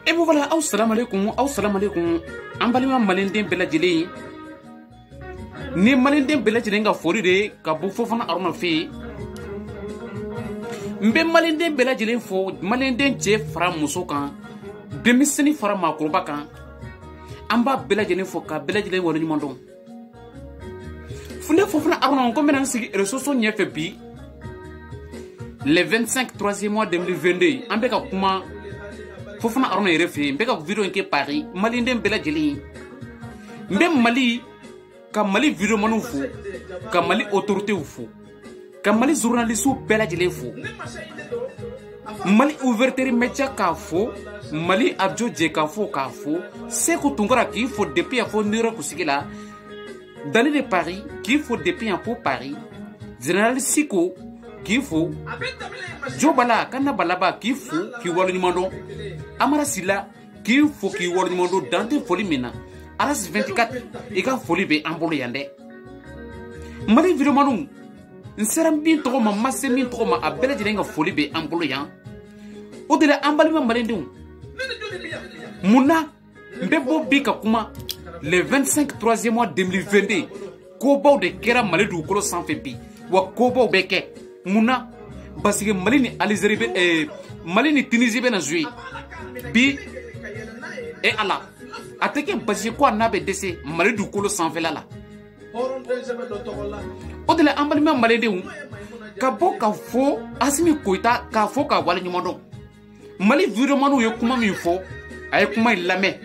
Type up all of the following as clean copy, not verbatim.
Et vous voilà, assalamu alaikum, en balima malenden belajili. Ni malenden belajili nga fori de ka bu fofana aruna fi. Mbe malenden belajili fo malenden che fara muso kan. Demiseni fara makroba kan. Amba belajili fo ka belajili woni mandon. Funde fofana aruna ko menan sigi resoso nyefe bi. Le 25 3e mois 2022, ambe ka kuma fofana arona refe mbe ka video nke Paris malindem bela jeli mbe Mali ka Mali video manu fu ka Mali autorité fu ka Mali journaliste bela jeli fu Mali ouverture média ka fu Mali abjo je ka fu Sékou Tounkara ki fo depuis fo niro kusigila dans de Paris qui faut depuis pour Paris général Siko qui faut Jobala kana balaba qui faut qui wolo ni mando Amara Silla qui faut qui wolo ni mando dante folie mina Aras 24 et ka folie be ambolo yande Mali video manu nseram bin to ma masse min to ma abela jirenga folie be ambolo yan o de la ambali ma malendum muna mbebo bika kuma le 25 3e mois 2022 kobo de kera Mali du kolo sanfé bi wa kobo beke muna parce que Mali ni Algérie Mali ni Tunisie be na jouer bi et ala ateke basi ko na be dese Mali du kolo sanfé la o de la ambali ma Mali de ka bo ka fo asimi koita ka fo ka wala nyumodo Mali vraiment yo kuma mi fo ay kuma lame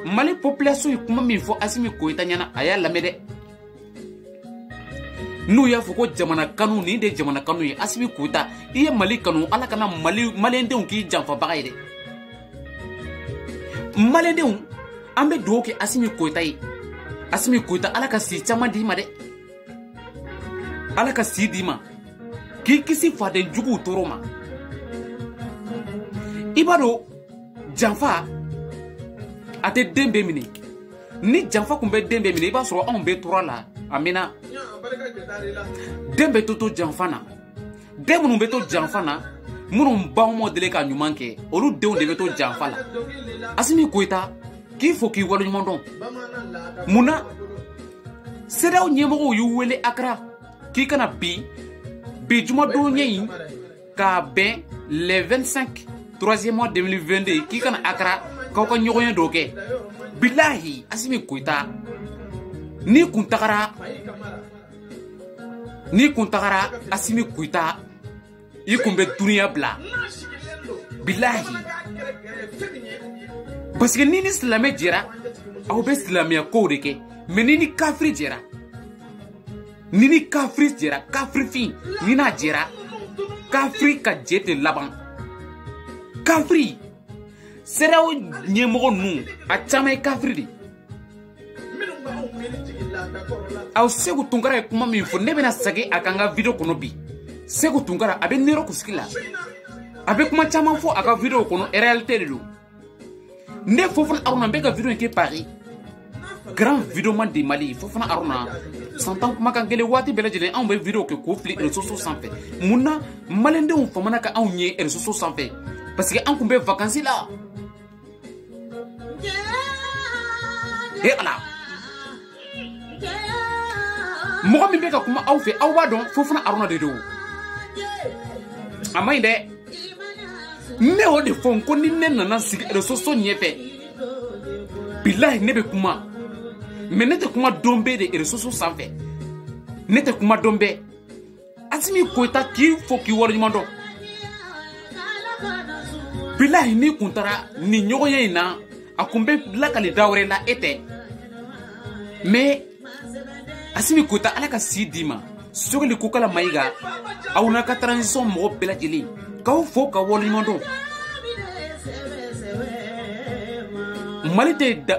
Mali population yo kuma mi fo asimi koita nyana aya lame de nous ya foko jamana kanu ni de jamana kanu ye asimi kuta iye Mali kanu ala kana malendeu ki janfa bagay de malendeu ambe doke asimi kuta ala ka si chama di ma de ala ka si di ma ki kisi fade jugu toroma ibado janfa ate dembe mini ni janfa kumbe dembe mini iba soro on be torala amina dembe toto janfana demunu beto janfana munu ba mo dele ka nyuman ke olu dew de beto janfala asimi koita ki fo ki walo nyumon don muna sedaw nyemo yu wele akra ki kana bi juma do nyi ka ben le 25 3e mois 2022 ki kana akra ko nyogoyen doke billahi asimi koita ni kuntakara asimi kuita i kunbe dunia bla billahi parce que ni islamé jera aw be islamia ko de ke mais ni kafri jera kafri fi ni na jera kafri ka jete laban kafri seraw nyemo nu a chama kafri di aw Sékou Tounkara kuma min fo ne bena sage akanga video kono bi Sékou Tounkara abe nero kuskila abe kuma chama fo aka video kono réalité de do ne fofon aruna be ka video ke Paris grand video man de Mali fofon aruna santan kuma kan gele wati bela jele an be video ke ko fli réseaux sociaux sanfé muna malende on famana ka an nye réseaux sociaux sanfé parce que an kumbe vacances là et ala mogo mi be ka kuma aw fe aw ba don fofana aruna de do amay de ne o de fon ko ni ne nana sigi resoso nyefe billahi ne be kuma mais ne te kuma dombe de resoso sanfé ne te kuma dombe asimi koita ki fo ki wor nyumondo billahi ni kuntara ni nyogoye ina akumbe lakali dawre la ete mais asimi kota ala ka si dima sogli ko kala maiga awna ka transition mo bela jeli kaw fo ka wol mondo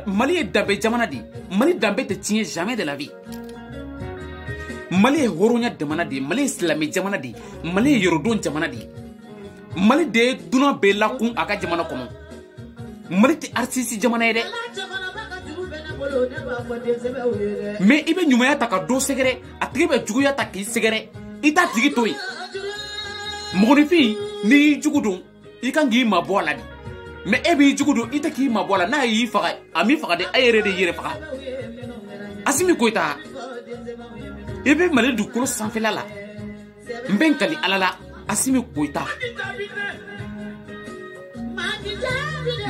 Mali est dabé jamana di Mali dambe te tient jamais de la vie Mali est horonya jamana di Mali islami jamana di Mali yorodon jamana di Mali de duna bela kun aka jamana kono Mali te artiste jamana de mais ibe nyumaya ta ka do segere atribe juguya ta ki segere ita tigi toy monifi ni jugudon ikangi ma bola di mais e b'i jugu don ite k'i mabɔ la n'a y'i faga a m'i faga de a yɛrɛ de yɛrɛ faga Assimi Goïta i bɛ Mali dugukolo sanfɛla la n bɛ n kali Ala la Assimi Goïta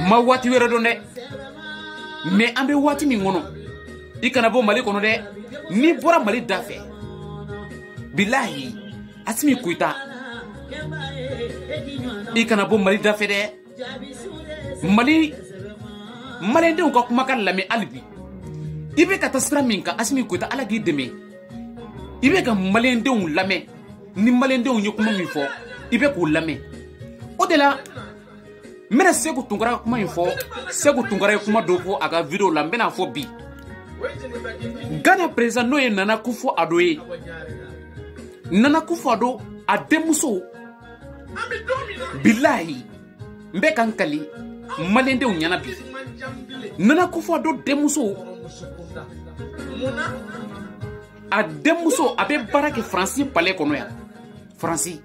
ma waati wɛrɛ dɔn dɛ mais an bɛ waati min kɔnɔ i kana bɔ Mali kɔnɔ dɛ n'i bɔra Mali da fɛ bilahi Assimi Goïta i kana bɔ Mali da fɛ dɛ Maliyɛndenw ka kumakan lamɛn hali bi i bɛ ka taa sira min kan Assimi Goïta Ala k'i dɛmɛ i bɛ ka Maliyɛndenw lamɛn ni Maliyɛndenw ye kuma min fɔ i bɛ k'o lamɛn o de la n bɛna Seku Tunkara kuma in fɔ Seku Tunkara ye kuma dɔ fɔ a ka video la n bɛna fɔ bi Ghana président n'o ye Nana Akufo-Addo ye Nana Akufo-Addo a denmuso bilahi n bɛ ka n kali Maliyɛndenw ɲɛna bi Nana Akufo-Addo denmuso a denmuso a bɛ baara kɛ Faransi palais kɔnɔ yan Faransi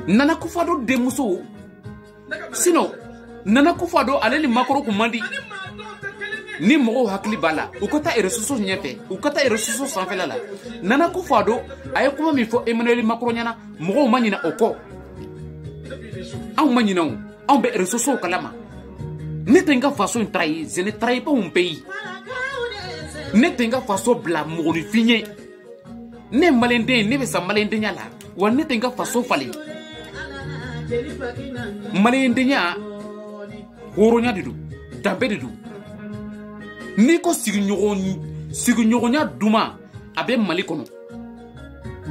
Nana Akufo-Addo denmuso sinon Nana Akufo-Addo ale ni Macron kun man di ni mɔgɔw hakili b'a la u ka taa réseaux ɲɛfɛ u ka taa réseaux sanfɛla la Nana Akufo-Addo a ye kuma min fɔ Emmanuel Macron ɲɛna mɔgɔw ma ɲinɛ o kɔ anw ma ɲinɛ o anw bɛ réseaux kalama ne tɛ n ka faso in trahir je ne trahis pas mon pays ne tɛ n ka faso bila mɔgɔninfin ye ne ye Maliyɛnden ye ne bɛ sa Maliyɛndenya la wa ne tɛ n ka faso falen Maliyɛndenya hɔrɔnya de don danbe de don n'i ko sigiɲɔgɔnya duman a bɛ Mali kɔnɔ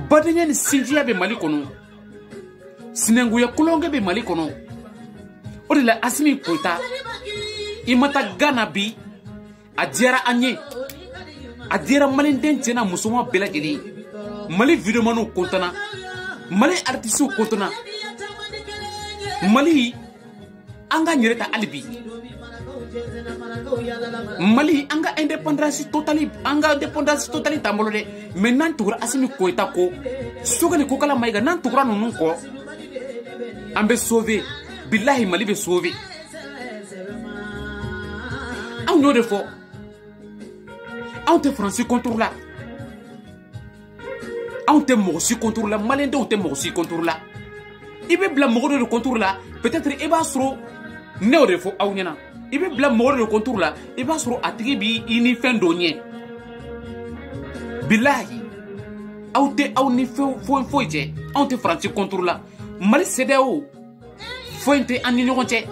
badenya ni sinjiya bɛ Mali kɔnɔ sinankunya kulonkɛ bɛ Mali kɔnɔ o de la Assimi Goïta i ma taa Ghana bi a diyara an ye a diyara Maliyɛnden cɛ n'a musoman bɛɛ lajɛlen Mali videomaniw kontana Mali artistes kontana Mali an ka yɛrɛ ta hali bi Mali an ka indépendance totale t'an bolo dɛ mais n'an tugura Assimi Goïta ko Sogɛli Kokala Mayiga n'an tugura ninnu kɔ an bɛ sauver bilahi Mali bɛ sauver anw y'o de fɔ anw tɛ Faransi contre la anw tɛ mɔgɔ si contre la Maliyɛndenw tɛ mɔgɔ si contre la i bɛ bila mɔgɔ dɔ de contre la peut-être i b'a sɔrɔ ne y'o de fɔ aw ɲɛna i bɛ bila mɔgɔ dɔ de contre la i b'a sɔrɔ a tigi b'i ni fɛn dɔ ɲɛ bilahi aw tɛ aw ni foyi cɛ anw tɛ Faransi contre la Mali CEDEAO foyi tɛ an ni ɲɔgɔn cɛ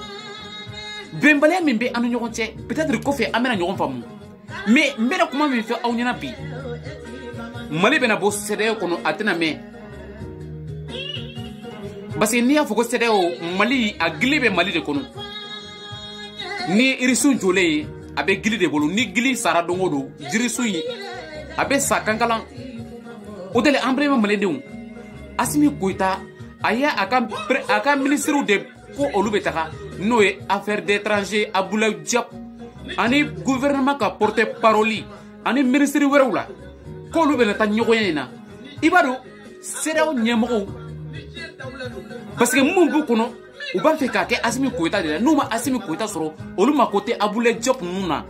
bɛnbaliya min bɛ an ni ɲɔgɔn cɛ peut-être kɔfɛ an bɛna ɲɔgɔn faamu mais n bɛna kuma min fɛ aw ɲɛna bi Mali bɛna bɔ CEDEAO kɔnɔ a tɛna mɛn parce que n'i y'a fɔ ko CEDEAO Mali a gili bɛ Mali de kɔnɔ ni irisu jɔlen ye a bɛ gili de bolo ni gili sara don o don jirisu in a bɛ sa kankalan o de la an bɛɛ bɛ Maliyɛndenw Assimi Goïta a ye a ka ministres de ko olu bɛ taga n'o ye affaires d'étrangers Abdoulaye Diop ani gouvernement ka porte-parole ani ministres wɛrɛw la k'olu bɛna taa ɲɔgɔnya in na i b'a dɔn CEDEAO ɲɛmɔgɔw parce que mun b'u kɔnɔ u b'a fɛ k'a kɛ Assimi Goïta de la n'u ma Assimi Goïta sɔrɔ olu mako tɛ Abdoulaye Diop ninnu na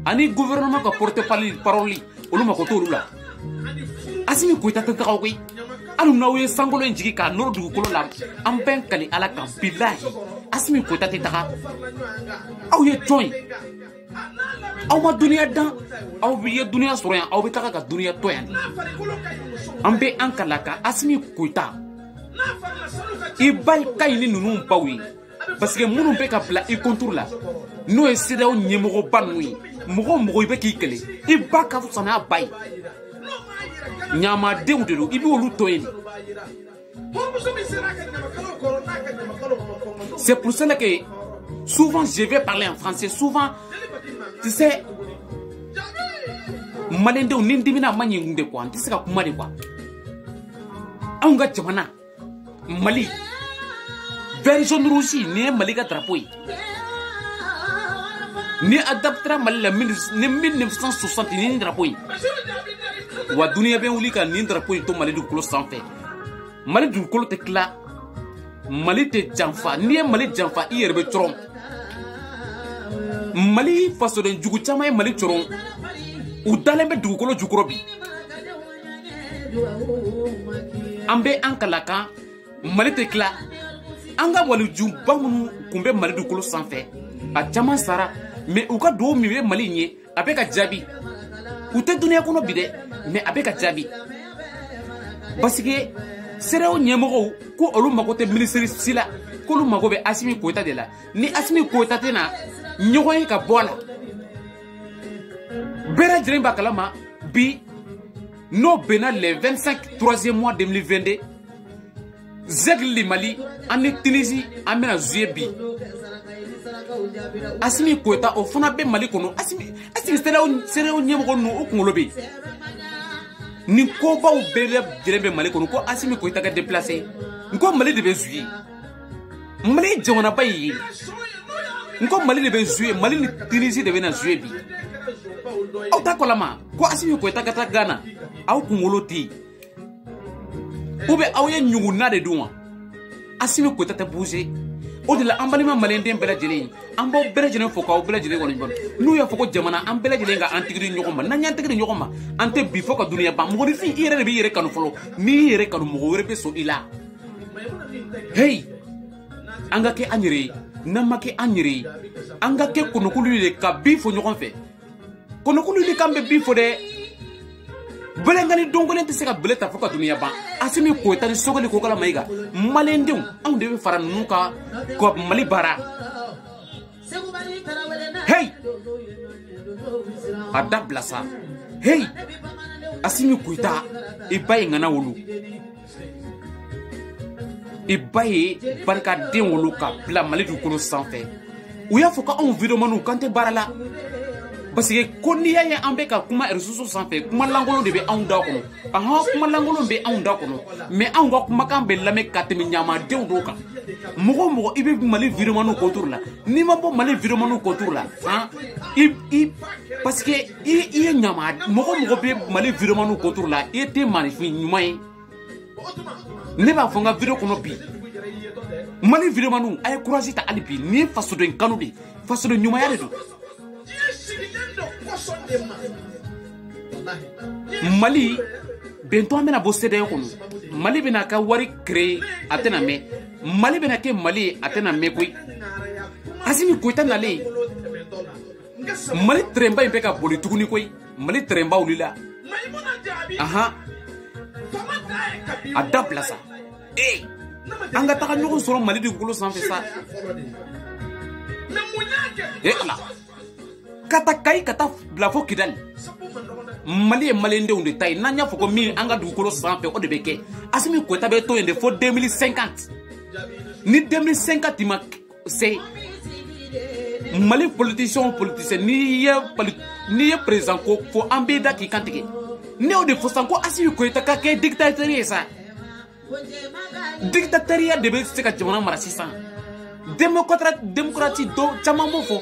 ani gouvernement ka porte-parole olu mako t'olu la Assimi Goïta tɛ taga o koyi hali n'aw ye sankolo in jigi k'a nɔrɔ dugukolo la an bɛɛ n kali Ala kan bilahi Assimi Goïta tɛ taga aw ye jɔn ye aw ma duniya dan aw bɛ ye duniya sɔrɔ yan aw bɛ taga ka duniya to yan an bɛ an kala ka Assimi Goïta i ba ka ɲi ni ninnu baw ye parce que minnu bɛ ka bila i contre la n'o ye CEDEAO ɲɛmɔgɔba ninnu ye mɔgɔ o mɔgɔ i bɛ k'i kɛlɛ i ba ka fisa n'a ba ye ɲamadenw de don i bɛ olu to yen c'est pour cela que souvent je vais parler en français souvent tu sais Maliyɛndenw ni n dimina a ma ɲi de quoi n tɛ se ka kuma de quoi anw ka jamana Mali vert jaune rouge ni ye Mali ka drapeau ye ni adaptera Mali la ni 1960 ni drapeau ye wa duniya bɛ wuli ka nin drapeau in to Mali dugukolo sanfɛ Mali dugukolo tɛ tila Mali te janfa ni ye Mali janfa i yɛrɛ bɛ tɔrɔn. Mali fasoden jugu caman ye Mali tɔrɔn u dalen bɛ dugukolo jukɔrɔ bi. An bɛ an kalakan Mali tɛ tila an ka walijuba minnu kun bɛ Mali dugukolo sanfɛ a caman sara mais u ka duwawu min bɛ Mali ɲɛ a bɛ ka jaabi u tɛ duniya kɔnɔ bi dɛ mais a bɛ ka jaabi parce que CEDEAO ɲɛmɔgɔw ko olu mago tɛ ministre si la k'olu mago bɛ Assimi Goïta de la ni Assimi Goïta tɛ na ɲɔgɔn ye ka bɔ a la bɛɛ lajɛlen b'a kalama bi n'o bɛnna le 25 3e mois 2022 Zɛgli Mali ani Tunisie an bɛna jouer bi Assimi Goïta o fana bɛ Mali kɔnɔ Assimi CEDEAO ɲɛmɔgɔ ninnu o kunkolo bɛ nin kobaw bɛɛ lajɛlen bɛ Mali kɔnɔ ko Assimi Goïta ka déplacer n ko Mali de bɛ jouer Mali ye jamanaba ye n ko Mali de bɛ jouer Mali ni Tunisie de bɛ na jouer bi aw ta kɔlama ko Assimi Goïta ka taa Ghana aw kunkolo tɛ yen ou bien aw ye ɲugunna de dun wa Assimi Goïta tɛ bouger o de la an balima maliyɛnden bɛɛ lajɛlen an b'aw bɛɛ lajɛlen fo k'aw bɛɛ lajɛlen waleɲuman n'u y'a fɔ ko jamana an bɛɛ lajɛlen ka an tigiri ɲɔgɔn ma n'an y'an tigiri ɲɔgɔn ma an tɛ bi fɔ ka duniya ban mɔgɔninfin i yɛrɛ de b'i yɛrɛ kanu fɔlɔ n'i y'i yɛrɛ kanu mɔgɔ wɛrɛ bɛ sɔn i la hey an ka kɛ an yɛrɛ ye n'an ma kɛ an yɛrɛ ye an ka kɛ kɔnɔkulu de ka bi fɔ ɲɔgɔn fɛ kɔnɔkulu de kan bɛ bi fɔ dɛ Belengani dongolen tɛ se ka bele ta fɔ ka duniya ban Assimi Goïta ni Sogɛli Kokala Mayiga maliyɛndenw anw de bɛ fara ninnu kan ka Mali baara hey a dabila sa hey Assimi Goïta i ba ye ŋana wolo i ba ye barikaden wolo ka bila Mali dugukolo sanfɛ u y'a fɔ ko anw vidéomaniw k'an tɛ baara la parce que ko n'i y'a ye an bɛ ka kuma réseaux sanfɛ kuma lankolon de bɛ anw da kɔnɔ kuma lankolon bɛ anw da kɔnɔ mais anw ka kumakan bɛ lamɛn ka tɛmɛ ɲamadenw dɔw kan mɔgɔ o mɔgɔ i bɛ Mali vidéomaniw contour la n'i ma bɔ Mali vidéomaniw contour la parce que i ye ɲama mɔgɔ o mɔgɔ bɛ Mali vidéomaniw contour la i tɛ maanifin ɲuman ye ne b'a fɔ n ka vidéo kɔnɔ bi Mali vidéomaniw a ye courage ta hali bi nin ye fasoden kanu de fasoden ɲumanya de don Mali bento an bɛna bɔ CEDEAO kɔnɔ Mali bɛna ka wari créer a tɛna mɛn Mali bɛna kɛ Mali ye a tɛna mɛn koyi Assimi Goïta nalen Mali terrainba in bɛ ka boli tuguni koyi Mali terrainba wulila a dabila sa an ka taga ɲɔgɔn sɔrɔ Mali dugukolo sanfɛ sa ala ka taa Kayi ka taa bila fo Kidali Mali ye maliyɛndenw de ta ye n'an y'a fɔ ko min an ka dugukolo sanfɛ o de bɛ kɛ Assimi Goïta bɛ to yen de fo 2050 ni 2050 ma se Mali politicien n'i ye président ko fo an b'i da k'i kantigɛ ne y'o de fɔ sisan ko Assimi Goïta ka kɛ dictateur ye sa dictatoriya de bɛ se ka jamana mara sisan démocratie dɔ caman b'o fɔ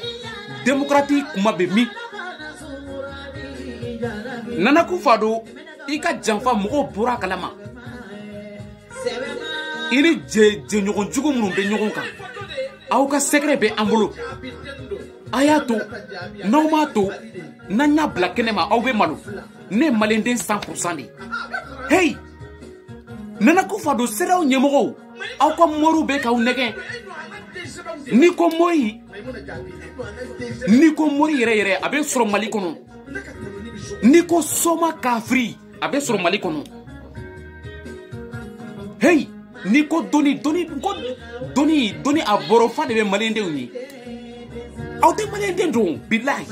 démocratie kuma bɛ min Nana Akufo-Addo i ka janfa mɔgɔw bɔra a kalama i ni jɛɲɔgɔn jugu minnu bɛ ɲɔgɔn kan aw ka secret bɛ an bolo a y'a to n'aw m'a to n'an y'a bila kɛnɛ ma aw bɛ malo ne ye maliyɛnden 100% de hey Nana Akufo-Addo CEDEAO ɲɛmɔgɔw aw ka moriw bɛ k'aw nɛgɛn n'i ko mori yɛrɛ yɛrɛ a bɛ sɔrɔ Mali kɔnɔ n'i ko soma kafiri a bɛ sɔrɔ Mali kɔnɔ hey n'i ko dɔnni a bɔrɔfa de bɛ maliyɛndenw ye aw tɛ maliyɛnden don bilahi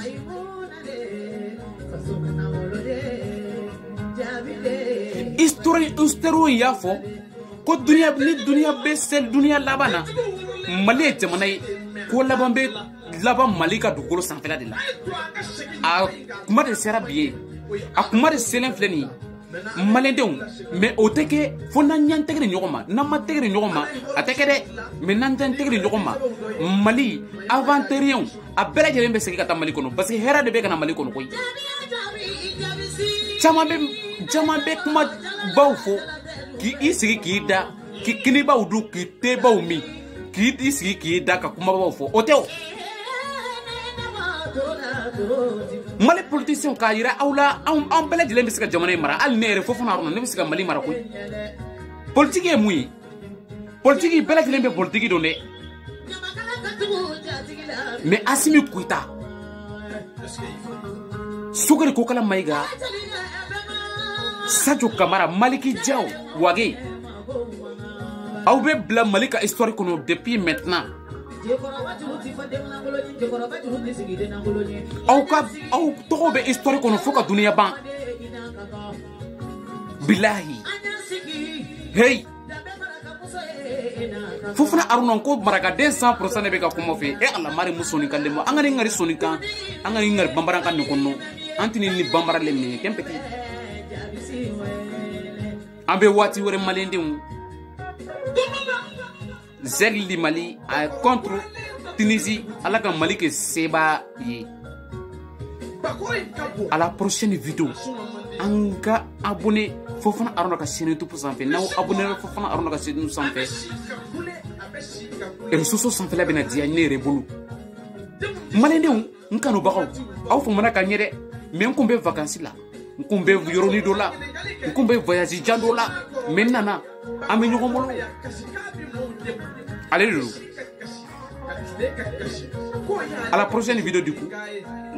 historien y'a fɔ ko ni duniya bɛ seli duniya laban na Mali ye jamana ye ko laban bɛ laban Mali ka dugukolo sanfɛla de la a kuma de sera bi ye a kuma de selen filɛ nin ye maliyɛndenw mais o tɛ kɛ fo n'an y'an tɛgɛ di ɲɔgɔn ma n'an ma tɛgɛ di ɲɔgɔn ma a tɛ kɛ dɛ mais n'an t'an tɛgɛ di ɲɔgɔn ma Mali aventurien a bɛɛ lajɛlen bɛ segin ka taa Mali kɔnɔ parce que hɛrɛ de bɛ ka na Mali kɔnɔ koyi caman bɛ kuma baw fɔ k'i sigi k'i da kini ba udu ki te ba umi ki disi ki da ka kuma ba fo oteo Mali politicien ka yira awla am bela jile bi sika jamana mara al nere fofu na rona ne bi sika Mali mara ko politique e muy politique bela jile be politique do ne mais Assimi Goïta Sukari ko kala maiga Sadio Camara Maliki Diaw wage aw be bla Malika histoire kono depuis maintenant aw togo be histoire kono foka dunia ban billahi hey fofuna arunon ko maraga 200% ne be ka kuma fe e Allah mari musoni kan demo angani ngari soni kan angani ngari bambara kan ko no antini ni bambara le mi kempeti ambe wati wore malendem Zerli Mali contre Tunisie ala ka Mali ke seba yi à la prochaine vidéo anga abonné fofana arona ka chaîne tout pour sanfé naw abonné fofana arona ka chaîne sanfé et soso sanfé la bena dia ne rebulu malendem nkanu bakaw aw fo mana ka nyede men ko be vacances la ko be yoroni do la ko be voyage jando la men nana ame nyogomolo allez à la prochaine vidéo du coup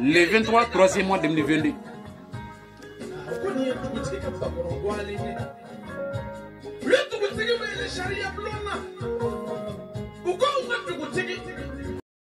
le 23 3e mois 2022